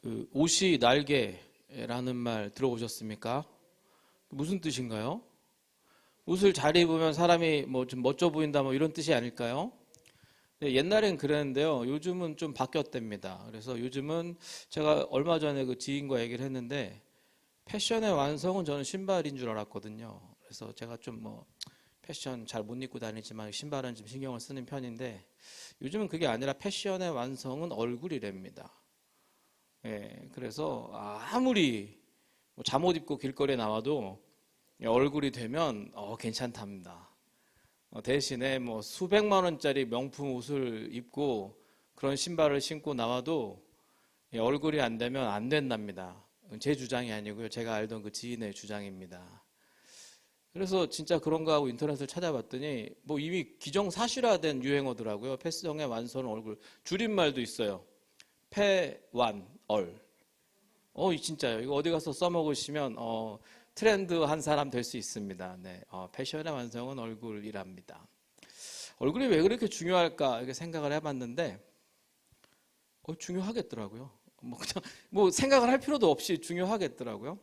그 옷이 날개라는 말 들어보셨습니까? 무슨 뜻인가요? 옷을 잘 입으면 사람이 뭐 좀 멋져 보인다 뭐 이런 뜻이 아닐까요? 네, 옛날엔 그랬는데요. 요즘은 좀 바뀌었답니다. 그래서 요즘은 제가 얼마 전에 그 지인과 얘기를 했는데 패션의 완성은 저는 신발인 줄 알았거든요. 그래서 제가 좀 뭐 패션 잘 못 입고 다니지만 신발은 좀 신경을 쓰는 편인데 요즘은 그게 아니라 패션의 완성은 얼굴이랍니다. 예, 그래서 아무리 뭐 잠옷 입고 길거리에 나와도 얼굴이 되면 괜찮답니다. 대신에 뭐 수백만 원짜리 명품 옷을 입고 그런 신발을 신고 나와도 얼굴이 안 되면 안 된답니다. 제 주장이 아니고요. 제가 알던 그 지인의 주장입니다. 그래서 진짜 그런가 하고 인터넷을 찾아봤더니 뭐 이미 기정사실화된 유행어더라고요. 패션의 완성은 얼굴. 줄임말도 있어요. 패완얼. 진짜요. 이거 어디 가서 써먹으시면 트렌드 한 사람 될 수 있습니다. 네, 패션의 완성은 얼굴이랍니다. 얼굴이 왜 그렇게 중요할까 이렇게 생각을 해봤는데 중요하겠더라고요. 뭐 그냥 뭐 생각을 할 필요도 없이 중요하겠더라고요.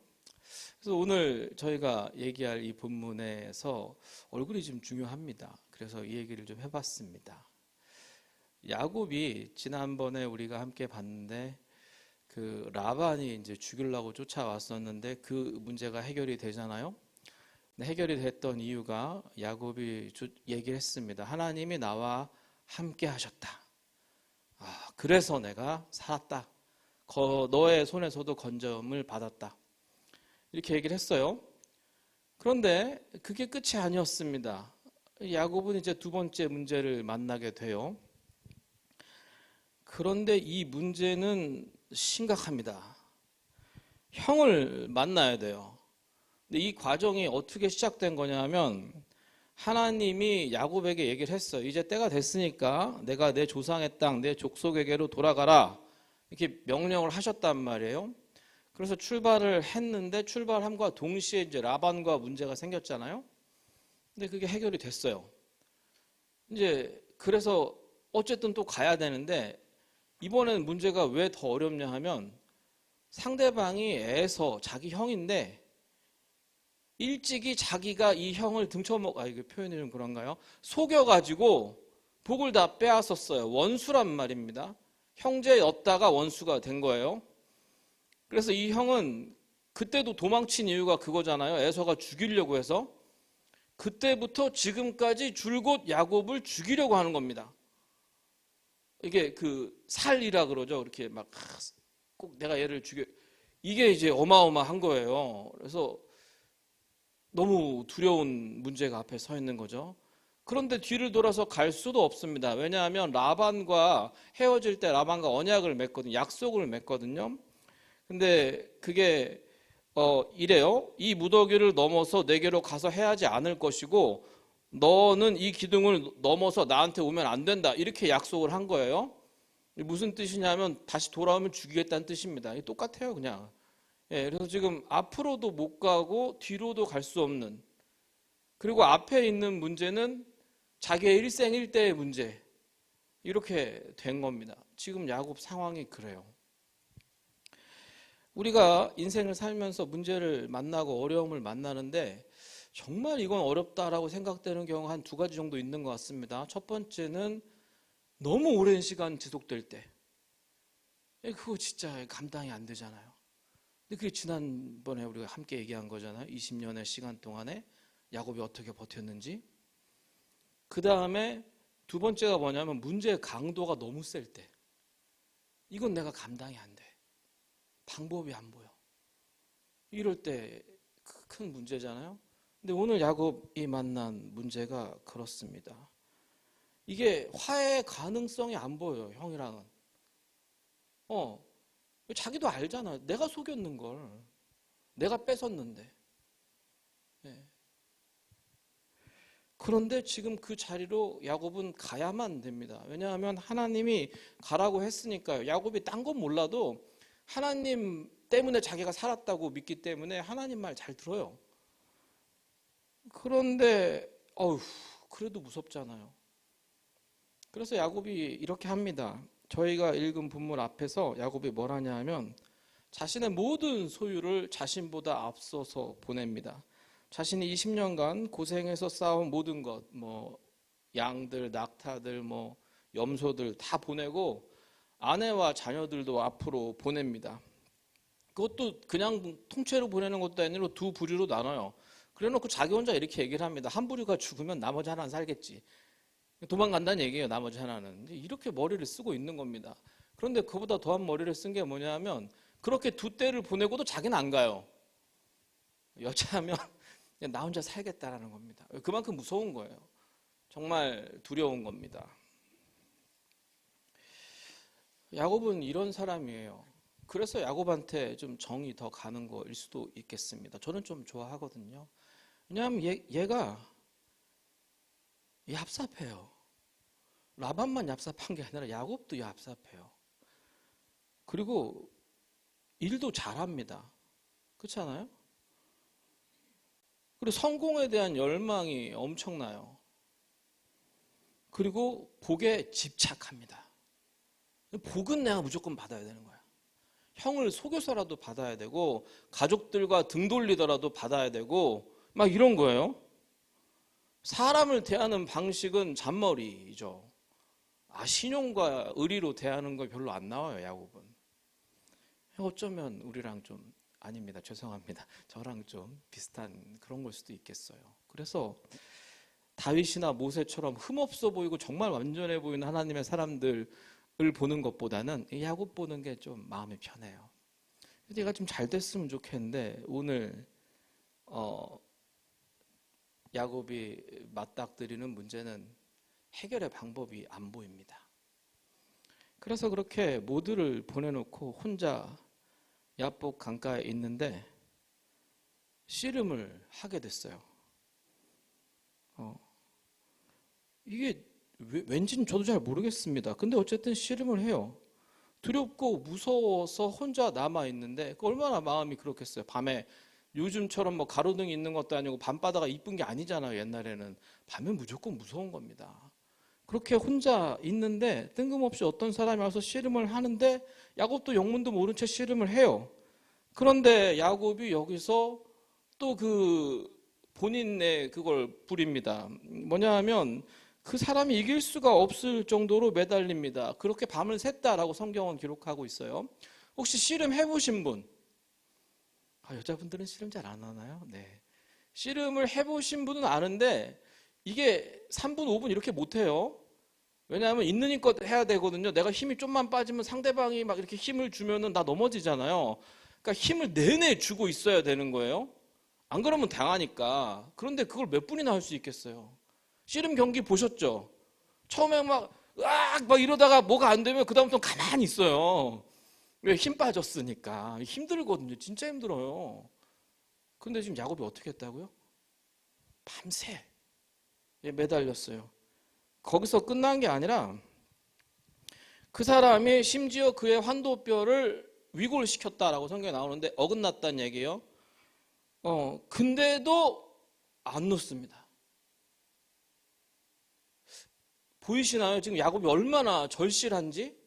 그래서 오늘 저희가 얘기할 이 본문에서 얼굴이 좀 중요합니다. 그래서 이 얘기를 좀 해봤습니다. 야곱이 지난번에 우리가 함께 봤는데 그 라반이 이제 죽이려고 쫓아왔었는데 그 문제가 해결이 되잖아요. 해결이 됐던 이유가 야곱이 얘기를 했습니다. 하나님이 나와 함께 하셨다. 그래서 내가 살았다. 너의 손에서도 건져움을 받았다. 이렇게 얘기를 했어요. 그런데 그게 끝이 아니었습니다. 야곱은 이제 두 번째 문제를 만나게 돼요. 그런데 이 문제는 심각합니다. 형을 만나야 돼요. 근데 이 과정이 어떻게 시작된 거냐면 하나님이 야곱에게 얘기를 했어요. 이제 때가 됐으니까 내가 내 조상의 땅, 내 족속에게로 돌아가라. 이렇게 명령을 하셨단 말이에요. 그래서 출발을 했는데 출발함과 동시에 이제 라반과 문제가 생겼잖아요. 근데 그게 해결이 됐어요. 이제 그래서 어쨌든 또 가야 되는데 이번에는 문제가 왜 더 어렵냐 하면 상대방이 에서 자기 형인데 일찍이 자기가 이 형을 이게 표현이 좀 그런가요? 속여가지고 복을 다 빼앗았어요. 원수란 말입니다. 형제였다가 원수가 된 거예요. 그래서 이 형은 그때도 도망친 이유가 그거잖아요. 에서가 죽이려고 해서 그때부터 지금까지 줄곧 야곱을 죽이려고 하는 겁니다. 이게 그 살이라 그러죠. 이렇게 막 꼭 내가 얘를 죽여. 이게 이제 어마어마한 거예요. 그래서 너무 두려운 문제가 앞에 서 있는 거죠. 그런데 뒤를 돌아서 갈 수도 없습니다. 왜냐하면 라반과 헤어질 때 라반과 언약을 맺거든요. 약속을 맺거든요. 근데 그게 이래요. 이 무더기를 넘어서 내게로 가서 해하지 않을 것이고 너는 이 기둥을 넘어서 나한테 오면 안 된다. 이렇게 약속을 한 거예요. 무슨 뜻이냐면 다시 돌아오면 죽이겠다는 뜻입니다. 똑같아요, 그냥. 예, 그래서 지금 앞으로도 못 가고 뒤로도 갈 수 없는, 그리고 앞에 있는 문제는 자기의 일생일대의 문제, 이렇게 된 겁니다. 지금 야곱 상황이 그래요. 우리가 인생을 살면서 문제를 만나고 어려움을 만나는데 정말 이건 어렵다라고 생각되는 경우 한 두 가지 정도 있는 것 같습니다. 첫 번째는 너무 오랜 시간 지속될 때, 그거 진짜 감당이 안 되잖아요. 근데 그게 지난번에 우리가 함께 얘기한 거잖아요. 20년의 시간 동안에 야곱이 어떻게 버텼는지. 그 다음에 두 번째가 뭐냐면 문제의 강도가 너무 셀 때, 이건 내가 감당이 안 돼. 방법이 안 보여. 이럴 때 큰 문제잖아요. 근데 오늘 야곱이 만난 문제가 그렇습니다. 이게 화해의 가능성이 안 보여요, 형이랑은. 자기도 알잖아. 내가 속였는 걸. 내가 뺏었는데. 네. 그런데 지금 그 자리로 야곱은 가야만 됩니다. 왜냐하면 하나님이 가라고 했으니까요. 야곱이 딴 건 몰라도 하나님 때문에 자기가 살았다고 믿기 때문에 하나님 말 잘 들어요. 그런데 그래도 무섭잖아요. 그래서 야곱이 이렇게 합니다. 저희가 읽은 본문 앞에서 야곱이 뭘 하냐 하면 자신의 모든 소유를 자신보다 앞서서 보냅니다. 자신이 20년간 고생해서 쌓은 모든 것, 양들, 낙타들, 염소들 다 보내고 아내와 자녀들도 앞으로 보냅니다. 그것도 그냥 통째로 보내는 것도 아니라 두 부류로 나눠요. 그래놓고 자기 혼자 이렇게 얘기를 합니다. 한 부류가 죽으면 나머지 하나는 살겠지. 도망간다는 얘기예요. 나머지 하나는. 이렇게 머리를 쓰고 있는 겁니다. 그런데 그보다 더한 머리를 쓴 게 뭐냐면 그렇게 두 떼를 보내고도 자기는 안 가요. 여차하면 그냥 나 혼자 살겠다라는 겁니다. 그만큼 무서운 거예요. 정말 두려운 겁니다. 야곱은 이런 사람이에요. 그래서 야곱한테 좀 정이 더 가는 거일 수도 있겠습니다. 저는 좀 좋아하거든요. 왜냐하면 얘가 얍삽해요. 라반만 얍삽한 게 아니라 야곱도 얍삽해요. 그리고 일도 잘합니다. 그렇지 않아요? 그리고 성공에 대한 열망이 엄청나요. 그리고 복에 집착합니다. 복은 내가 무조건 받아야 되는 거야. 형을 속여서라도 받아야 되고 가족들과 등 돌리더라도 받아야 되고 막 이런 거예요. 사람을 대하는 방식은 잔머리죠. 신용과 의리로 대하는 거 별로 안 나와요, 야곱은. 어쩌면 우리랑 좀 아닙니다. 죄송합니다. 저랑 좀 비슷한 그런 걸 수도 있겠어요. 그래서 다윗이나 모세처럼 흠없어 보이고 정말 완전해 보이는 하나님의 사람들을 보는 것보다는 야곱 보는 게 좀 마음이 편해요. 내가 좀 잘 됐으면 좋겠는데 오늘 야곱이 맞닥뜨리는 문제는 해결의 방법이 안 보입니다. 그래서 그렇게 모두를 보내놓고 혼자 야복 강가에 있는데 씨름을 하게 됐어요. 이게 왠지는 저도 잘 모르겠습니다. 근데 어쨌든 씨름을 해요. 두렵고 무서워서 혼자 남아있는데 얼마나 마음이 그렇겠어요. 밤에 요즘처럼 가로등이 있는 것도 아니고 밤바다가 이쁜 게 아니잖아요. 옛날에는 밤에 무조건 무서운 겁니다. 그렇게 혼자 있는데 뜬금없이 어떤 사람이 와서 씨름을 하는데 야곱도 영문도 모른 채 씨름을 해요. 그런데 야곱이 여기서 또 본인의 그걸 부립니다. 뭐냐 하면 그 사람이 이길 수가 없을 정도로 매달립니다. 그렇게 밤을 샜다라고 성경은 기록하고 있어요. 혹시 씨름 해보신 분? 여자분들은 씨름 잘 안 하나요? 네. 씨름을 해보신 분은 아는데 이게 3분, 5분 이렇게 못해요. 왜냐하면 있는 힘껏 해야 되거든요. 내가 힘이 좀만 빠지면 상대방이 막 이렇게 힘을 주면은 나 넘어지잖아요. 그러니까 힘을 내내 주고 있어야 되는 거예요. 안 그러면 당하니까. 그런데 그걸 몇 분이나 할 수 있겠어요. 씨름 경기 보셨죠? 처음에 막 이러다가 뭐가 안 되면 그다음부터 가만히 있어요. 왜? 힘 빠졌으니까. 힘들거든요. 진짜 힘들어요. 근데 지금 야곱이 어떻게 했다고요? 밤새 매달렸어요. 거기서 끝난 게 아니라 그 사람이 심지어 그의 환도뼈를 위골시켰다라고 성경에 나오는데 어긋났다는 얘기예요. 근데도 안 놓습니다. 보이시나요? 지금 야곱이 얼마나 절실한지?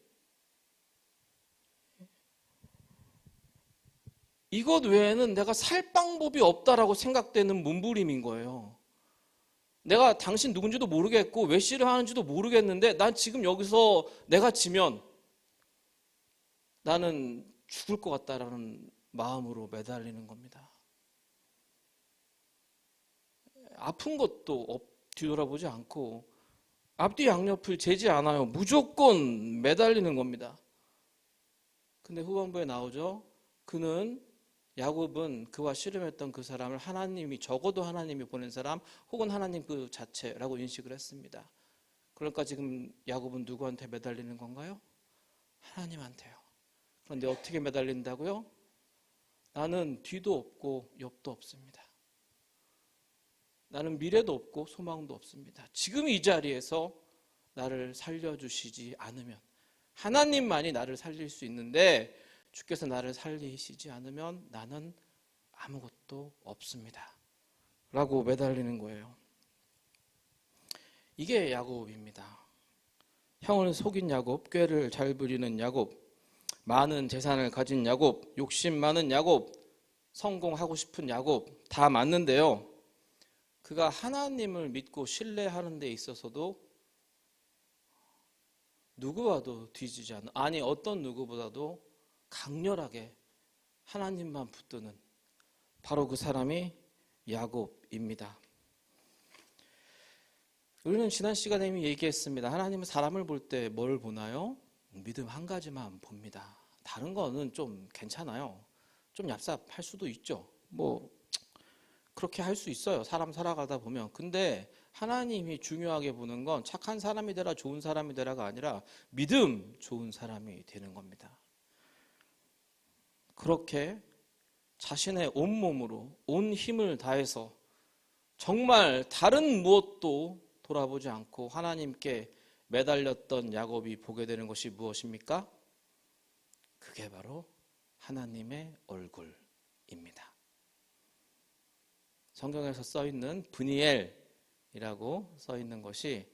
이것 외에는 내가 살 방법이 없다라고 생각되는 몸부림인 거예요. 내가 당신 누군지도 모르겠고 왜 씨름하는지도 모르겠는데 난 지금 여기서 내가 지면 나는 죽을 것 같다라는 마음으로 매달리는 겁니다. 아픈 것도 뒤돌아보지 않고 앞뒤 양옆을 재지 않아요. 무조건 매달리는 겁니다. 근데 후반부에 나오죠. 야곱은 그와 씨름했던 그 사람을 적어도 하나님이 보낸 사람 혹은 하나님 그 자체라고 인식을 했습니다. 그러니까 지금 야곱은 누구한테 매달리는 건가요? 하나님한테요. 그런데 어떻게 매달린다고요? 나는 뒤도 없고 옆도 없습니다. 나는 미래도 없고 소망도 없습니다. 지금 이 자리에서 나를 살려주시지 않으면 하나님만이 나를 살릴 수 있는데 주께서 나를 살리시지 않으면 나는 아무것도 없습니다. 라고 매달리는 거예요. 이게 야곱입니다. 형을 속인 야곱, 꾀를 잘 부리는 야곱. 많은 재산을 가진 야곱, 욕심 많은 야곱, 성공하고 싶은 야곱 다 맞는데요. 그가 하나님을 믿고 신뢰하는 데 있어서도 누구와도 뒤지지 않는, 아니 어떤 누구보다도 강렬하게 하나님만 붙드는 바로 그 사람이 야곱입니다. 우리는 지난 시간에 이미 얘기했습니다. 하나님은 사람을 볼 때 뭘 보나요? 믿음 한 가지만 봅니다. 다른 거는 좀 괜찮아요. 좀 얍삽할 수도 있죠. 뭐 그렇게 할 수 있어요. 사람 살아가다 보면. 근데 하나님이 중요하게 보는 건 착한 사람이 되라 좋은 사람이 되라가 아니라 믿음 좋은 사람이 되는 겁니다. 그렇게 자신의 온몸으로 온 힘을 다해서 정말 다른 무엇도 돌아보지 않고 하나님께 매달렸던 야곱이 보게 되는 것이 무엇입니까? 그게 바로 하나님의 얼굴입니다. 성경에서 써있는 브니엘이라고 써있는 것이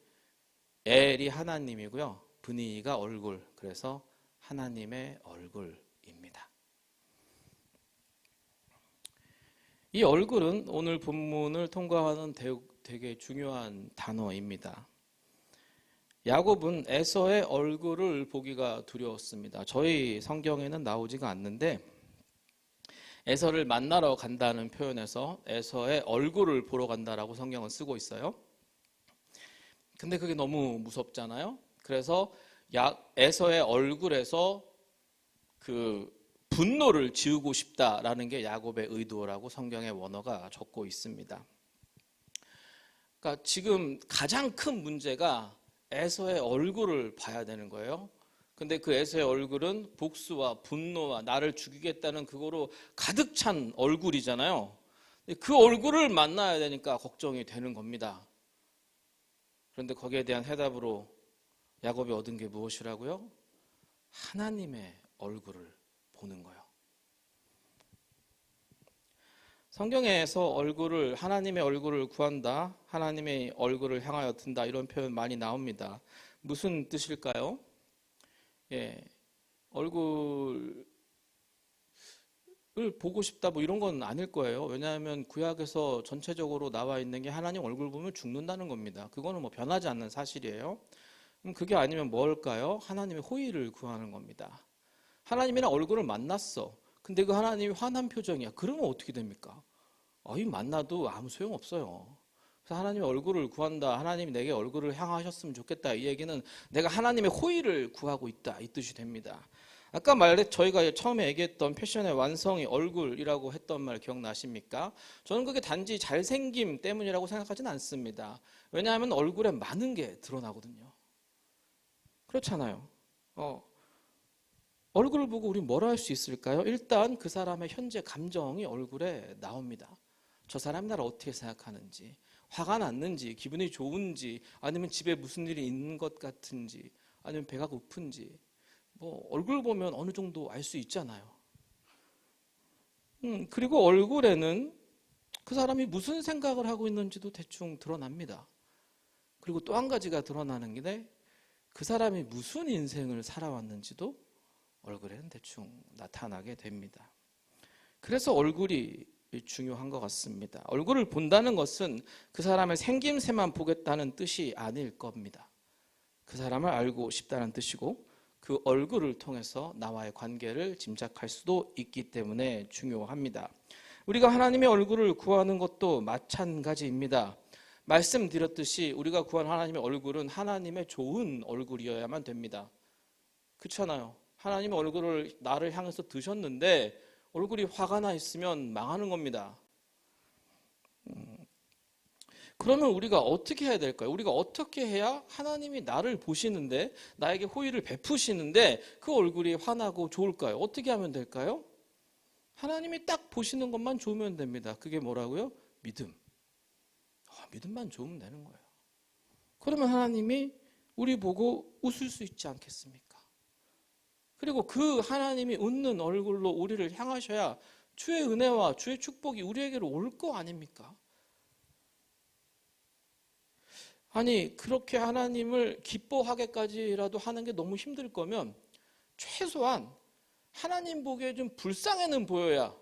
엘이 하나님이고요. 브니가 얼굴, 그래서 하나님의 얼굴입니다. 이 얼굴은 오늘 본문을 통과하는 되게 중요한 단어입니다. 야곱은 에서의 얼굴을 보기가 두려웠습니다. 저희 성경에는 나오지가 않는데 에서를 만나러 간다는 표현에서 에서의 얼굴을 보러 간다라고 성경은 쓰고 있어요. 근데 그게 너무 무섭잖아요. 그래서 에서의 얼굴에서 그 분노를 지우고 싶다라는 게 야곱의 의도라고 성경의 원어가 적고 있습니다. 그러니까 지금 가장 큰 문제가 에서의 얼굴을 봐야 되는 거예요. 근데 그 에서의 얼굴은 복수와 분노와 나를 죽이겠다는 그거로 가득 찬 얼굴이잖아요. 그 얼굴을 만나야 되니까 걱정이 되는 겁니다. 그런데 거기에 대한 해답으로 야곱이 얻은 게 무엇이라고요? 하나님의 얼굴을 보는 거예요. 성경에서 하나님의 얼굴을 구한다, 하나님의 얼굴을 향하여 든다 이런 표현 많이 나옵니다. 무슨 뜻일까요? 얼굴을 보고 싶다 뭐 이런 건 아닐 거예요. 왜냐하면 구약에서 전체적으로 나와 있는 게 하나님 얼굴 보면 죽는다는 겁니다. 그거는 뭐 변하지 않는 사실이에요. 그럼 그게 아니면 뭘까요? 하나님의 호의를 구하는 겁니다. 하나님이랑 얼굴을 만났어. 근데 그 하나님이 화난 표정이야. 그러면 어떻게 됩니까? 이 만나도 아무 소용 없어요. 그래서 하나님의 얼굴을 구한다. 하나님이 내게 얼굴을 향하셨으면 좋겠다. 이 얘기는 내가 하나님의 호의를 구하고 있다. 이 뜻이 됩니다. 아까 저희가 처음에 얘기했던 패션의 완성이 얼굴이라고 했던 말 기억나십니까? 저는 그게 단지 잘생김 때문이라고 생각하진 않습니다. 왜냐하면 얼굴에 많은 게 드러나거든요. 그렇잖아요. 얼굴을 보고 우리 뭐라 할 수 있을까요? 일단 그 사람의 현재 감정이 얼굴에 나옵니다. 저 사람이 나를 어떻게 생각하는지, 화가 났는지, 기분이 좋은지, 아니면 집에 무슨 일이 있는 것 같은지, 아니면 배가 고픈지, 뭐 얼굴 보면 어느 정도 알 수 있잖아요. 그리고 얼굴에는 그 사람이 무슨 생각을 하고 있는지도 대충 드러납니다. 그리고 또 한 가지가 드러나는 게 그 사람이 무슨 인생을 살아왔는지도 얼굴에는 대충 나타나게 됩니다. 그래서 얼굴이 중요한 것 같습니다. 얼굴을 본다는 것은 그 사람의 생김새만 보겠다는 뜻이 아닐 겁니다. 그 사람을 알고 싶다는 뜻이고 그 얼굴을 통해서 나와의 관계를 짐작할 수도 있기 때문에 중요합니다. 우리가 하나님의 얼굴을 구하는 것도 마찬가지입니다. 말씀드렸듯이 우리가 구한 하나님의 얼굴은 하나님의 좋은 얼굴이어야만 됩니다. 그렇잖아요. 하나님의 얼굴을 나를 향해서 드셨는데 얼굴이 화가 나 있으면 망하는 겁니다. 그러면 우리가 어떻게 해야 될까요? 우리가 어떻게 해야 하나님이 나를 보시는데 나에게 호의를 베푸시는데 그 얼굴이 환하고 좋을까요? 어떻게 하면 될까요? 하나님이 딱 보시는 것만 좋으면 됩니다. 그게 뭐라고요? 믿음. 믿음만 좋으면 되는 거예요. 그러면 하나님이 우리 보고 웃을 수 있지 않겠습니까? 그리고 그 하나님이 웃는 얼굴로 우리를 향하셔야 주의 은혜와 주의 축복이 우리에게로 올 거 아닙니까? 아니 그렇게 하나님을 기뻐하게까지라도 하는 게 너무 힘들 거면 최소한 하나님 보기에 좀 불쌍해는 보여야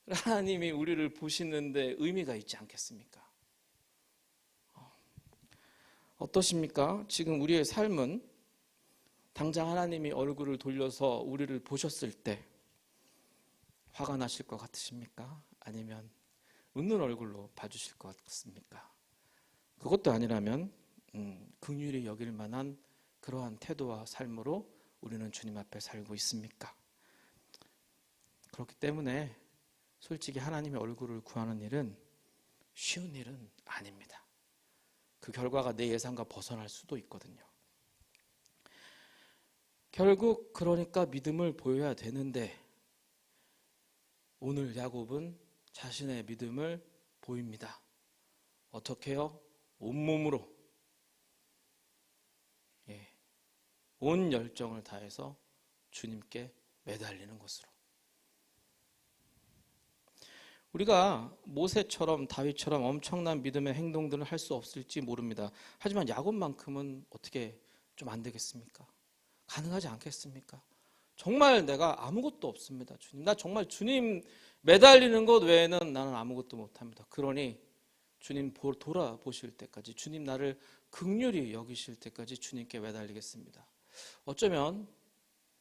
하나님이 우리를 보시는데 의미가 있지 않겠습니까? 어떠십니까? 지금 우리의 삶은 당장 하나님이 얼굴을 돌려서 우리를 보셨을 때 화가 나실 것 같으십니까? 아니면 웃는 얼굴로 봐주실 것 같습니까? 그것도 아니라면 긍휼히 여길 만한 그러한 태도와 삶으로 우리는 주님 앞에 살고 있습니까? 그렇기 때문에 솔직히 하나님의 얼굴을 구하는 일은 쉬운 일은 아닙니다. 그 결과가 내 예상과 벗어날 수도 있거든요. 결국 그러니까 믿음을 보여야 되는데 오늘 야곱은 자신의 믿음을 보입니다. 어떻게요? 온몸으로, 온 열정을 다해서 주님께 매달리는 것으로. 우리가 모세처럼 다윗처럼 엄청난 믿음의 행동들을 할 수 없을지 모릅니다. 하지만 야곱만큼은 어떻게 좀 안 되겠습니까? 가능하지 않겠습니까? 정말 내가 아무것도 없습니다. 주님, 나 정말 주님 매달리는 것 외에는 나는 아무것도 못합니다. 그러니 주님 돌아보실 때까지, 주님 나를 긍휼히 여기실 때까지 주님께 매달리겠습니다. 어쩌면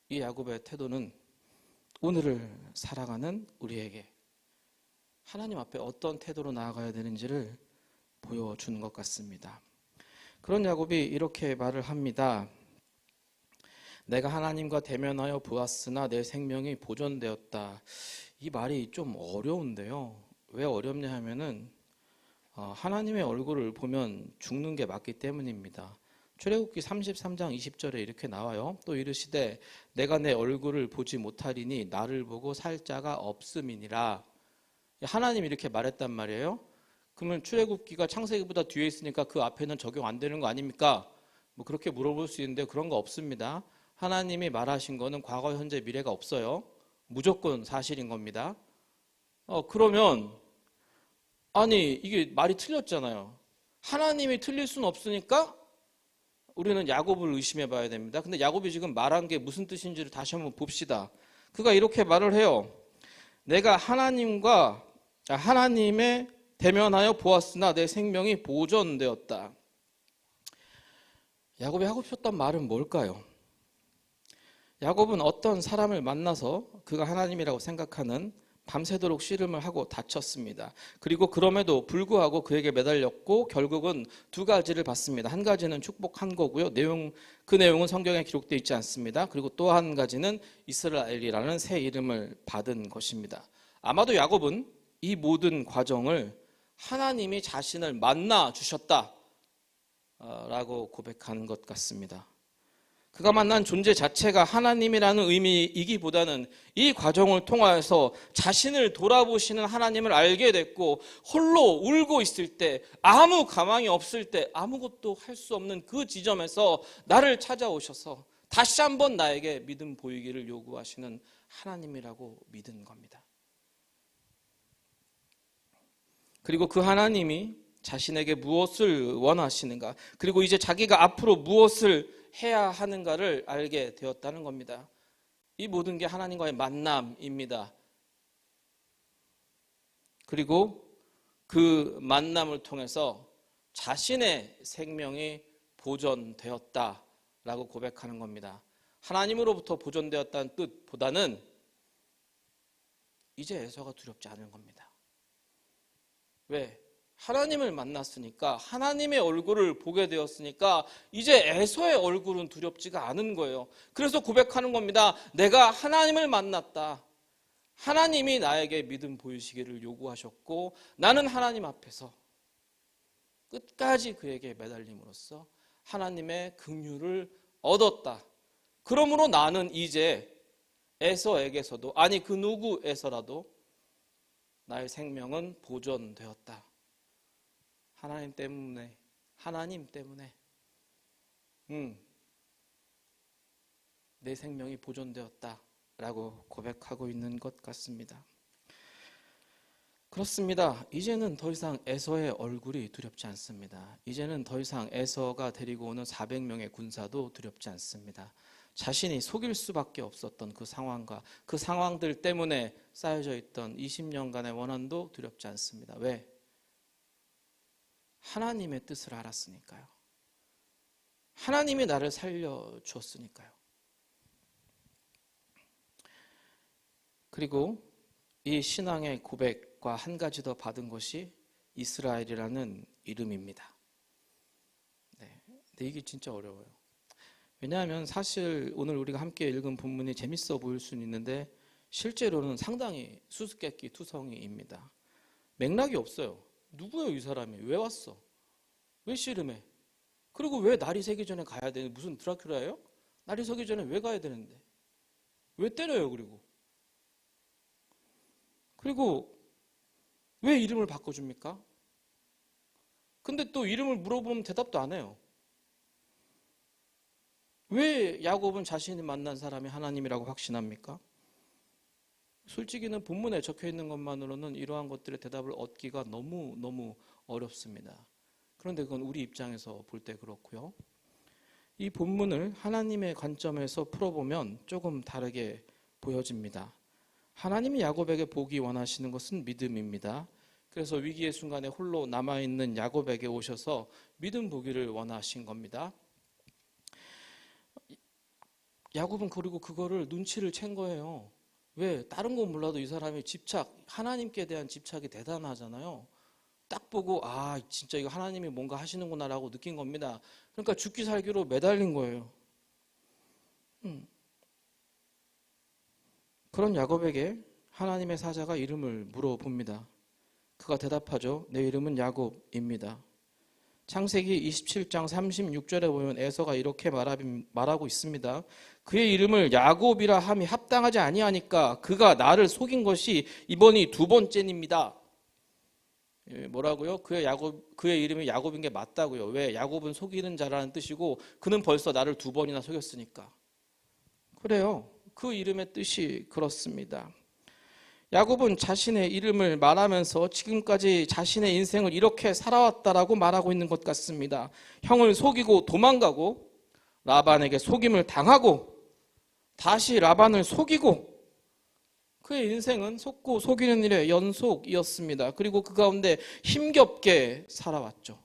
이 야곱의 태도는 오늘을 살아가는 우리에게 하나님 앞에 어떤 태도로 나아가야 되는지를 보여주는 것 같습니다. 그런 야곱이 이렇게 말을 합니다. 내가 하나님과 대면하여 보았으나 내 생명이 보존되었다. 이 말이 좀 어려운데요. 왜 어렵냐 하면은 하나님의 얼굴을 보면 죽는 게 맞기 때문입니다. 출애굽기 33장 20절에 이렇게 나와요. 또 이르시되 내가 내 얼굴을 보지 못하리니 나를 보고 살 자가 없음이니라. 하나님이 이렇게 말했단 말이에요. 그러면 출애굽기가 창세기보다 뒤에 있으니까 그 앞에는 적용 안 되는 거 아닙니까? 뭐 그렇게 물어볼 수 있는데 그런 거 없습니다. 하나님이 말하신 거는 과거, 현재, 미래가 없어요. 무조건 사실인 겁니다. 그러면 아니 이게 말이 틀렸잖아요. 하나님이 틀릴 수는 없으니까 우리는 야곱을 의심해 봐야 됩니다. 근데 야곱이 지금 말한 게 무슨 뜻인지를 다시 한번 봅시다. 그가 이렇게 말을 해요. 내가 하나님의 대면하여 보았으나 내 생명이 보존되었다. 야곱이 하고 싶었던 말은 뭘까요? 야곱은 어떤 사람을 만나서 그가 하나님이라고 생각하는 밤새도록 씨름을 하고 다쳤습니다. 그리고 그럼에도 불구하고 그에게 매달렸고 결국은 두 가지를 받습니다. 한 가지는 축복한 거고요. 그 내용은 성경에 기록되어 있지 않습니다. 그리고 또 한 가지는 이스라엘이라는 새 이름을 받은 것입니다. 아마도 야곱은 이 모든 과정을 하나님이 자신을 만나 주셨다라고 고백하는 것 같습니다. 그가 만난 존재 자체가 하나님이라는 의미이기보다는 이 과정을 통하여서 자신을 돌아보시는 하나님을 알게 됐고 홀로 울고 있을 때 아무 가망이 없을 때 아무것도 할 수 없는 그 지점에서 나를 찾아오셔서 다시 한번 나에게 믿음 보이기를 요구하시는 하나님이라고 믿은 겁니다. 그리고 그 하나님이 자신에게 무엇을 원하시는가, 그리고 이제 자기가 앞으로 무엇을 해야 하는가를 알게 되었다는 겁니다. 이 모든 게 하나님과의 만남입니다. 그리고 그 만남을 통해서 자신의 생명이 보존되었다라고 고백하는 겁니다. 하나님으로부터 보존되었다는 뜻보다는 이제 에서가 두렵지 않은 겁니다. 왜? 하나님을 만났으니까, 하나님의 얼굴을 보게 되었으니까 이제 에서의 얼굴은 두렵지가 않은 거예요. 그래서 고백하는 겁니다. 내가 하나님을 만났다. 하나님이 나에게 믿음 보이시기를 요구하셨고 나는 하나님 앞에서 끝까지 그에게 매달림으로써 하나님의 긍휼을 얻었다. 그러므로 나는 이제 에서에게서도, 아니 그 누구에서라도 나의 생명은 보존되었다. 하나님 때문에 내 생명이 보존되었다라고 고백하고 있는 것 같습니다. 그렇습니다. 이제는 더 이상 에서의 얼굴이 두렵지 않습니다. 이제는 더 이상 에서가 데리고 오는 400명의 군사도 두렵지 않습니다. 자신이 속일 수밖에 없었던 그 상황과 그 상황들 때문에 쌓여져 있던 20년간의 원한도 두렵지 않습니다. 왜? 하나님의 뜻을 알았으니까요. 하나님이 나를 살려주었으니까요. 그리고 이 신앙의 고백과 한 가지 더 받은 것이 이스라엘이라는 이름입니다. 네, 근데 이게 진짜 어려워요. 왜냐하면 사실 오늘 우리가 함께 읽은 본문이 재밌어 보일 수는 있는데 실제로는 상당히 수수께끼 투성이입니다. 맥락이 없어요. 누구예요 이 사람이? 왜 왔어? 왜 씨름해? 그리고 왜 날이 새기 전에 가야 되는 무슨 드라큘라예요? 날이 새기 전에 왜 가야 되는데? 왜 때려요 그리고 왜 이름을 바꿔줍니까? 근데 또 이름을 물어보면 대답도 안 해요. 왜 야곱은 자신이 만난 사람이 하나님이라고 확신합니까? 솔직히는 본문에 적혀 있는 것만으로는 이러한 것들의 대답을 얻기가 너무 어렵습니다. 그런데 그건 우리 입장에서 볼 때 그렇고요. 이 본문을 하나님의 관점에서 풀어보면 조금 다르게 보여집니다. 하나님이 야곱에게 보기 원하시는 것은 믿음입니다. 그래서 위기의 순간에 홀로 남아있는 야곱에게 오셔서 믿음 보기를 원하신 겁니다. 야곱은 그리고 그거를 눈치를 챈 거예요. 왜? 다른 건 몰라도 이 사람이 하나님께 대한 집착이 대단하잖아요. 딱 보고 진짜 이거 하나님이 뭔가 하시는구나라고 느낀 겁니다. 그러니까 죽기 살기로 매달린 거예요. 그런 야곱에게 하나님의 사자가 이름을 물어봅니다. 그가 대답하죠. 내 이름은 야곱입니다. 창세기 27장 36절에 보면 에서가 이렇게 말하고 있습니다. 그의 이름을 야곱이라 함이 합당하지 아니하니까 그가 나를 속인 것이 이번이 두 번째입니다. 뭐라고요? 그의 이름이 야곱인 게 맞다고요. 왜? 야곱은 속이는 자라는 뜻이고 그는 벌써 나를 두 번이나 속였으니까. 그래요. 그 이름의 뜻이 그렇습니다. 야곱은 자신의 이름을 말하면서 지금까지 자신의 인생을 이렇게 살아왔다라고 말하고 있는 것 같습니다. 형을 속이고 도망가고 라반에게 속임을 당하고 다시 라반을 속이고 그의 인생은 속고 속이는 일의 연속이었습니다. 그리고 그 가운데 힘겹게 살아왔죠.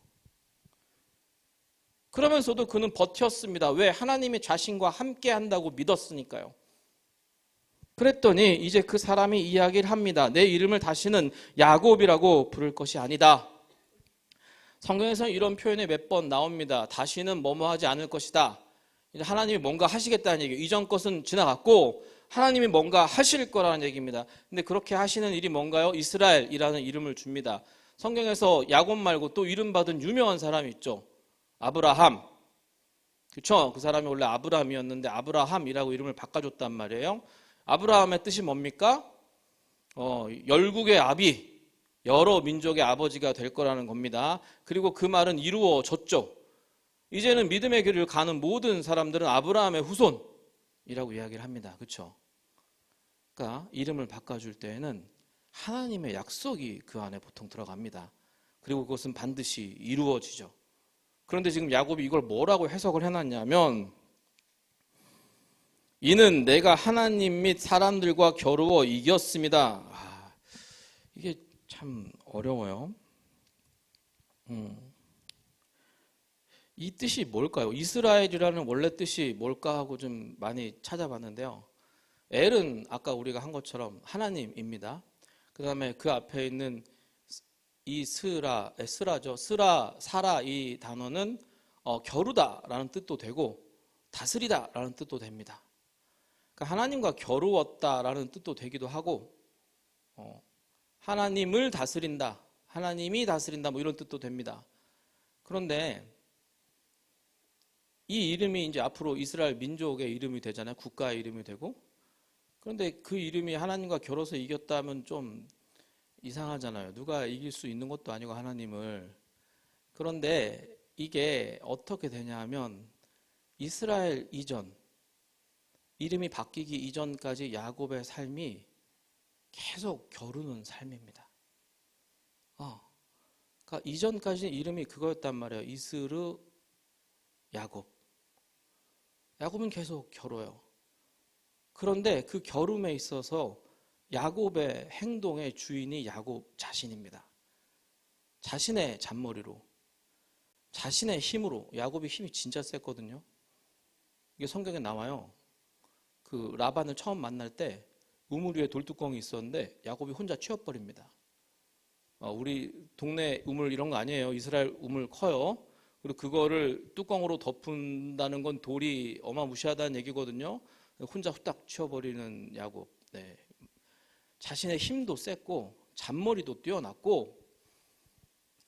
그러면서도 그는 버텼습니다. 왜? 하나님이 자신과 함께 한다고 믿었으니까요. 그랬더니 이제 그 사람이 이야기를 합니다. 내 이름을 다시는 야곱이라고 부를 것이 아니다. 성경에서는 이런 표현이 몇 번 나옵니다. 다시는 뭐뭐 하지 않을 것이다. 이제 하나님이 뭔가 하시겠다는 얘기예요. 이전 것은 지나갔고 하나님이 뭔가 하실 거라는 얘기입니다. 근데 그렇게 하시는 일이 뭔가요? 이스라엘이라는 이름을 줍니다. 성경에서 야곱 말고 또 이름 받은 유명한 사람이 있죠. 아브라함. 그렇죠? 그 사람이 원래 아브라함이었는데 아브라함이라고 이름을 바꿔줬단 말이에요. 아브라함의 뜻이 뭡니까? 열국의 아비, 여러 민족의 아버지가 될 거라는 겁니다. 그리고 그 말은 이루어졌죠. 이제는 믿음의 길을 가는 모든 사람들은 아브라함의 후손이라고 이야기를 합니다. 그렇죠? 그러니까 이름을 바꿔줄 때에는 하나님의 약속이 그 안에 보통 들어갑니다. 그리고 그것은 반드시 이루어지죠. 그런데 지금 야곱이 이걸 뭐라고 해석을 해놨냐면 이는 내가 하나님 및 사람들과 겨루어 이겼습니다. 이게 참 어려워요. 이 뜻이 뭘까요? 이스라엘이라는 원래 뜻이 뭘까 하고 좀 많이 찾아봤는데요. 엘은 아까 우리가 한 것처럼 하나님입니다. 그 다음에 그 앞에 있는 이 스라죠. 사라 이 단어는 겨루다라는 뜻도 되고 다스리다라는 뜻도 됩니다. 그러니까 하나님과 겨루었다라는 뜻도 되기도 하고 하나님을 다스린다, 하나님이 다스린다 뭐 이런 뜻도 됩니다. 그런데 이 이름이 이제 앞으로 이스라엘 민족의 이름이 되잖아요. 국가의 이름이 되고. 그런데 그 이름이 하나님과 겨뤄서 이겼다면 좀 이상하잖아요. 누가 이길 수 있는 것도 아니고 하나님을. 그런데 이게 어떻게 되냐 하면 이스라엘 이전, 이름이 바뀌기 이전까지 야곱의 삶이 계속 겨루는 삶입니다. 그러니까 이전까지 이름이 그거였단 말이에요. 이스르 야곱. 야곱은 계속 겨뤄요. 그런데 그 겨룸에 있어서 야곱의 행동의 주인이 야곱 자신입니다. 자신의 잔머리로, 자신의 힘으로. 야곱이 힘이 진짜 셌거든요. 이게 성경에 나와요. 그 라반을 처음 만날 때 우물 위에 돌뚜껑이 있었는데 야곱이 혼자 치워버립니다. 우리 동네 우물 이런 거 아니에요. 이스라엘 우물 커요. 그리고 그거를 뚜껑으로 덮는다는 건 돌이 어마무시하다는 얘기거든요. 혼자 후딱 치워버리는 야곱. 네. 자신의 힘도 셌고 잔머리도 뛰어났고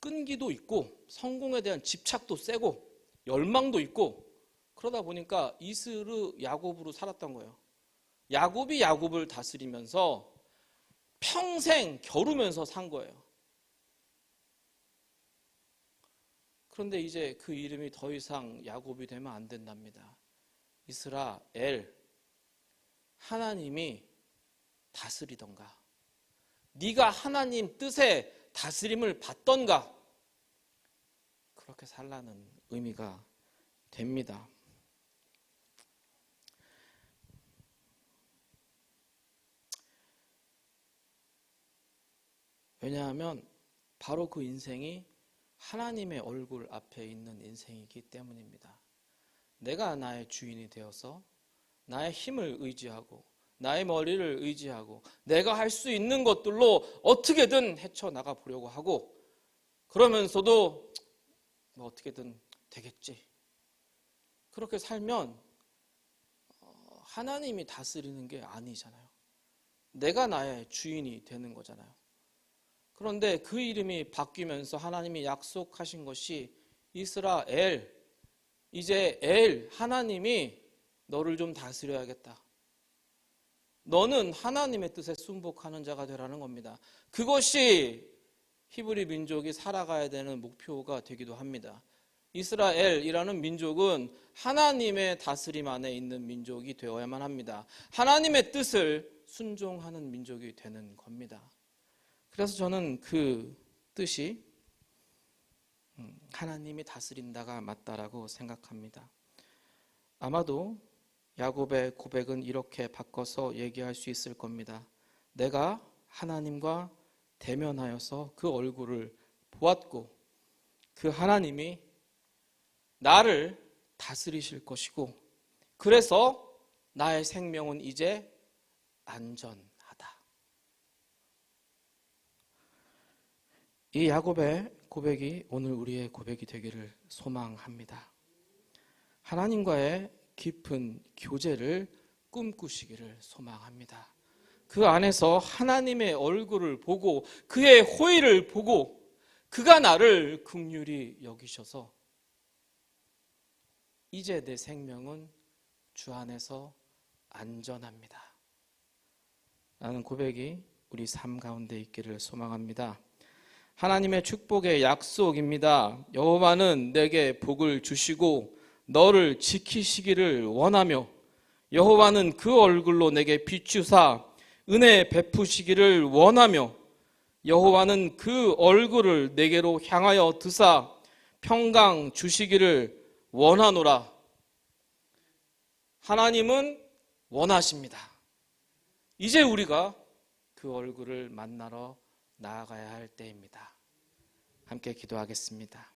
끈기도 있고 성공에 대한 집착도 세고 열망도 있고, 그러다 보니까 이스르 야곱으로 살았던 거예요. 야곱이 야곱을 다스리면서 평생 겨루면서 산 거예요. 그런데 이제 그 이름이 더 이상 야곱이 되면 안 된답니다. 이스라엘, 하나님이 다스리던가, 네가 하나님 뜻에 다스림을 받던가, 그렇게 살라는 의미가 됩니다. 왜냐하면 바로 그 인생이 하나님의 얼굴 앞에 있는 인생이기 때문입니다. 내가 나의 주인이 되어서 나의 힘을 의지하고 나의 머리를 의지하고 내가 할 수 있는 것들로 어떻게든 헤쳐나가 보려고 하고, 그러면서도 뭐 어떻게든 되겠지. 그렇게 살면 하나님이 다스리는 게 아니잖아요. 내가 나의 주인이 되는 거잖아요. 그런데 그 이름이 바뀌면서 하나님이 약속하신 것이 이스라엘, 이제 하나님이 너를 좀 다스려야겠다. 너는 하나님의 뜻에 순복하는 자가 되라는 겁니다. 그것이 히브리 민족이 살아가야 되는 목표가 되기도 합니다. 이스라엘이라는 민족은 하나님의 다스림 안에 있는 민족이 되어야만 합니다. 하나님의 뜻을 순종하는 민족이 되는 겁니다. 그래서 저는 그 뜻이 하나님이 다스린다가 맞다라고 생각합니다. 아마도 야곱의 고백은 이렇게 바꿔서 얘기할 수 있을 겁니다. 내가 하나님과 대면하여서 그 얼굴을 보았고 그 하나님이 나를 다스리실 것이고, 그래서 나의 생명은 이제 안전하다. 이 야곱의 고백이 오늘 우리의 고백이 되기를 소망합니다. 하나님과의 깊은 교제를 꿈꾸시기를 소망합니다. 그 안에서 하나님의 얼굴을 보고 그의 호의를 보고 그가 나를 긍휼히 여기셔서 이제 내 생명은 주 안에서 안전합니다 라는 고백이 우리 삶 가운데 있기를 소망합니다. 하나님의 축복의 약속입니다. 여호와는 내게 복을 주시고 너를 지키시기를 원하며 여호와는 그 얼굴로 내게 비추사 은혜 베푸시기를 원하며 여호와는 그 얼굴을 내게로 향하여 드사 평강 주시기를 원하노라. 하나님은 원하십니다. 이제 우리가 그 얼굴을 만나러 나아가야 할 때입니다. 함께 기도하겠습니다.